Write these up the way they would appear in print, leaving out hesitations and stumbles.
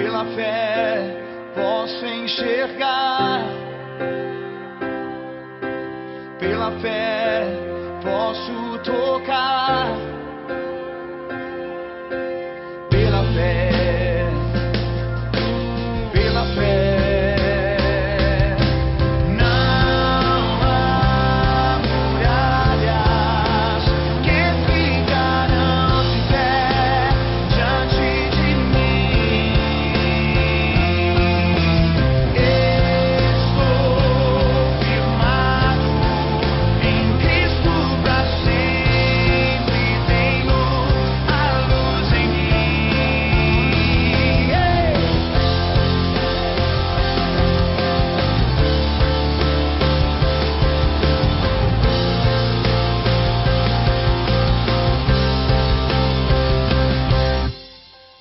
Pela fé posso enxergar, pela fé posso tocar, pela fé, pela fé. Não há muralhas que ficarão de pé diante de mim. Estou firmado em Cristo pra sempre, tenho a luz em mim.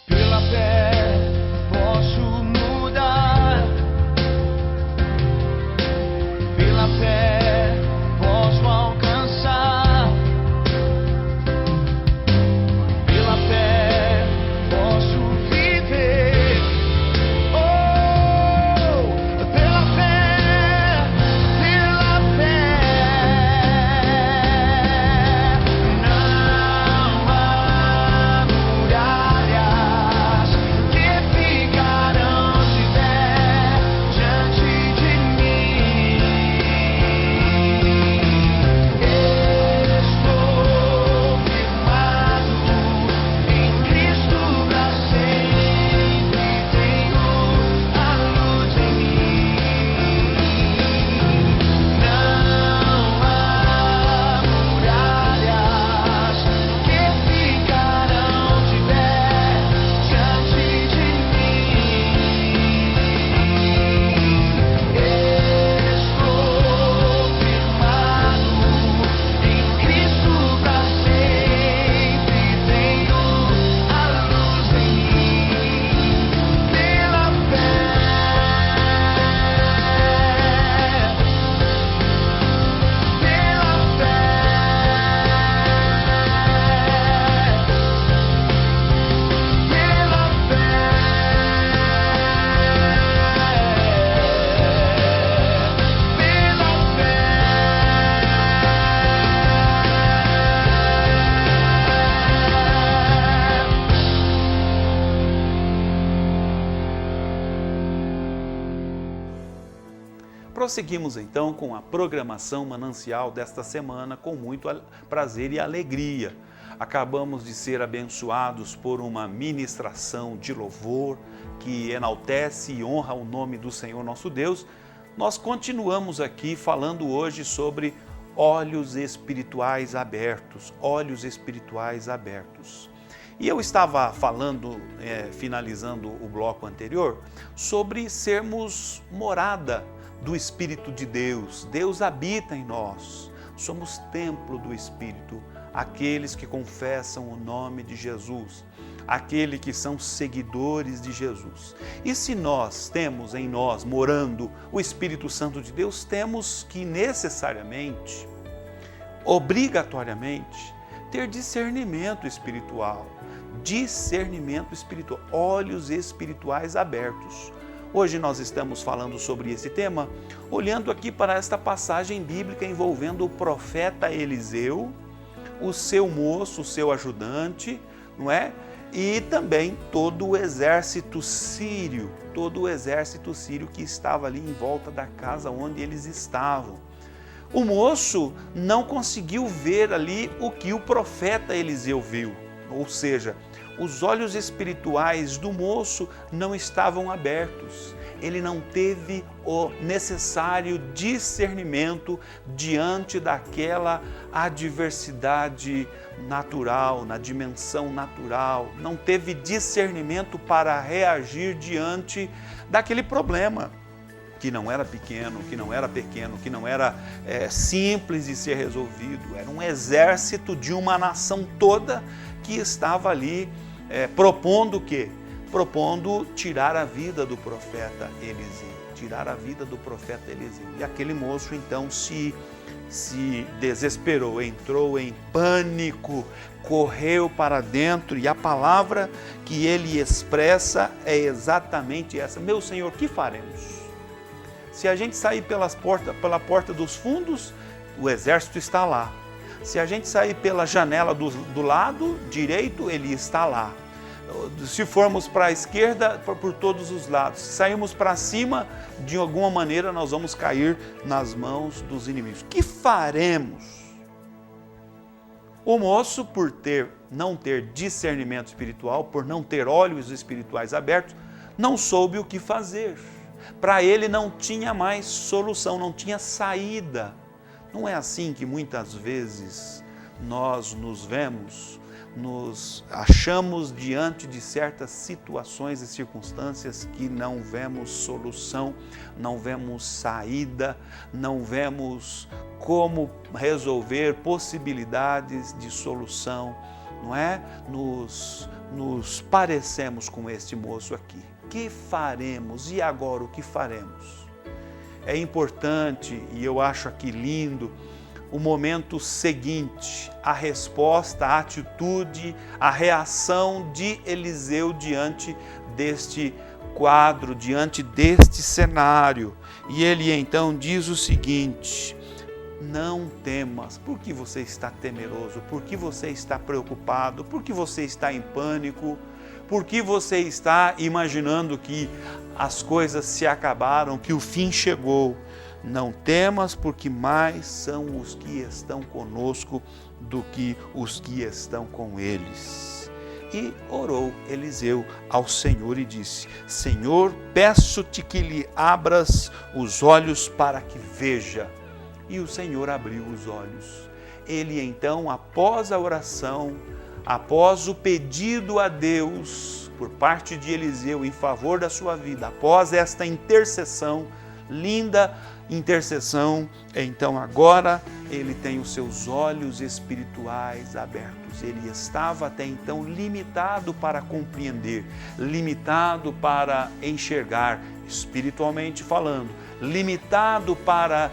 Pela fé posso mudar, pela fé posso alcançar, pela fé posso viver. Oh, pela fé, pela fé. Não há muralhas que ficarão de pé diante de mim. Estou firmado em Cristo pra sempre, tenho a luz em mim. Não há muralhas que ficarão de pé diante de mim. Estou firmado em Cristo pra sempre, tenho a luz em mim. Pela fé, pela Prosseguimos então com a programação manancial desta semana com muito prazer e alegria. Acabamos de ser abençoados por uma ministração de louvor que enaltece e honra o nome do Senhor nosso Deus. Nós continuamos aqui falando hoje sobre olhos espirituais abertos, olhos espirituais abertos. E eu estava falando, finalizando o bloco anterior, sobre sermos morada do Espírito de Deus. Deus habita em nós, somos templo do Espírito, aqueles que confessam o nome de Jesus, aqueles que são seguidores de Jesus. E se nós temos em nós, morando o Espírito Santo de Deus, temos que necessariamente, obrigatoriamente, ter discernimento espiritual, olhos espirituais abertos. Hoje nós estamos falando sobre esse tema, olhando aqui para esta passagem bíblica envolvendo o profeta Eliseu, o seu moço, o seu ajudante, não é? E também todo o exército sírio que estava ali em volta da casa onde eles estavam. O moço não conseguiu ver ali o que o profeta Eliseu viu, ou seja, os olhos espirituais do moço não estavam abertos. Ele não teve o necessário discernimento diante daquela adversidade natural, na dimensão natural. Não teve discernimento para reagir diante daquele problema, que não era pequeno, que não era simples de ser resolvido. Era um exército de uma nação toda que estava ali propondo o quê? Propondo tirar a vida do profeta Eliseu, tirar a vida do profeta Eliseu. E aquele moço então se desesperou, entrou em pânico, correu para dentro, e a palavra que ele expressa é exatamente essa: meu Senhor, que faremos? Se a gente sair pela porta dos fundos, o exército está lá. Se a gente sair pela janela do lado direito, ele está lá. Se formos para a esquerda, por todos os lados. Se sairmos para cima, de alguma maneira nós vamos cair nas mãos dos inimigos. Que faremos? O moço, por não ter discernimento espiritual, por não ter olhos espirituais abertos, não soube o que fazer. Para ele não tinha mais solução, não tinha saída. Não é assim que muitas vezes nós nos achamos diante de certas situações e circunstâncias que não vemos solução, não vemos saída, não vemos como resolver, possibilidades de solução, não é? Nos parecemos com este moço aqui. Que faremos? E agora o que faremos? É importante, e eu acho aqui lindo, o momento seguinte, a resposta, a atitude, a reação de Eliseu diante deste quadro, diante deste cenário. E ele então diz o seguinte: não temas. Por que você está temeroso? Por que você está preocupado? Por que você está em pânico? Por que você está imaginando que as coisas se acabaram, que o fim chegou? Não temas, porque mais são os que estão conosco do que os que estão com eles. E orou Eliseu ao Senhor e disse: Senhor, peço-te que lhe abras os olhos para que veja. E o Senhor abriu os olhos. Ele então, após a oração, após o pedido a Deus por parte de Eliseu em favor da sua vida, após esta intercessão, linda intercessão, então agora ele tem os seus olhos espirituais abertos. Ele estava até então limitado para compreender, limitado para enxergar, espiritualmente falando, limitado para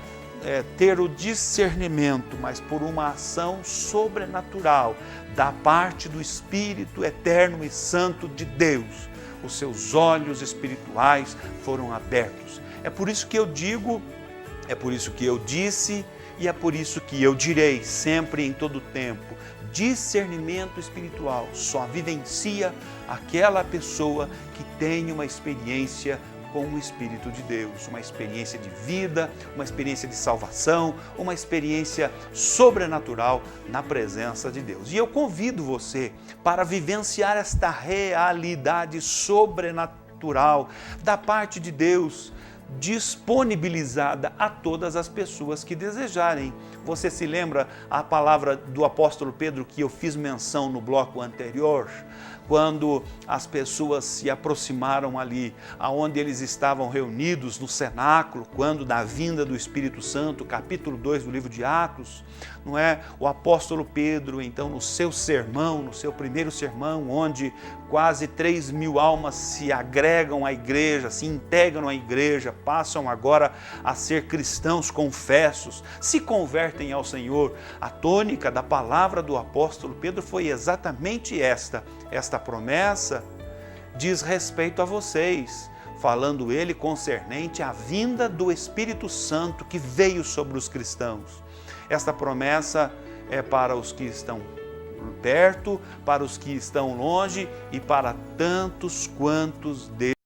ter o discernimento, mas por uma ação sobrenatural da parte do Espírito eterno e santo de Deus, os seus olhos espirituais foram abertos. É por isso que eu digo, é por isso que eu disse e é por isso que eu direi sempre em todo tempo: discernimento espiritual só vivencia aquela pessoa que tem uma experiência com o Espírito de Deus, uma experiência de vida, uma experiência de salvação, uma experiência sobrenatural na presença de Deus. E eu convido você para vivenciar esta realidade sobrenatural da parte de Deus, disponibilizada a todas as pessoas que desejarem. Você se lembra a palavra do apóstolo Pedro que eu fiz menção no bloco anterior? Quando as pessoas se aproximaram ali, aonde eles estavam reunidos no cenáculo, quando da vinda do Espírito Santo, capítulo 2 do livro de Atos, não é? O apóstolo Pedro, então, no seu sermão, no seu primeiro sermão, onde quase 3.000 almas se agregam à igreja, se integram à igreja, passam agora a ser cristãos confessos, se convertem ao Senhor. A tônica da palavra do apóstolo Pedro foi exatamente esta promessa diz respeito a vocês, falando ele concernente à vinda do Espírito Santo que veio sobre os cristãos. Esta promessa é para os que estão perto, para os que estão longe e para tantos quantos Deus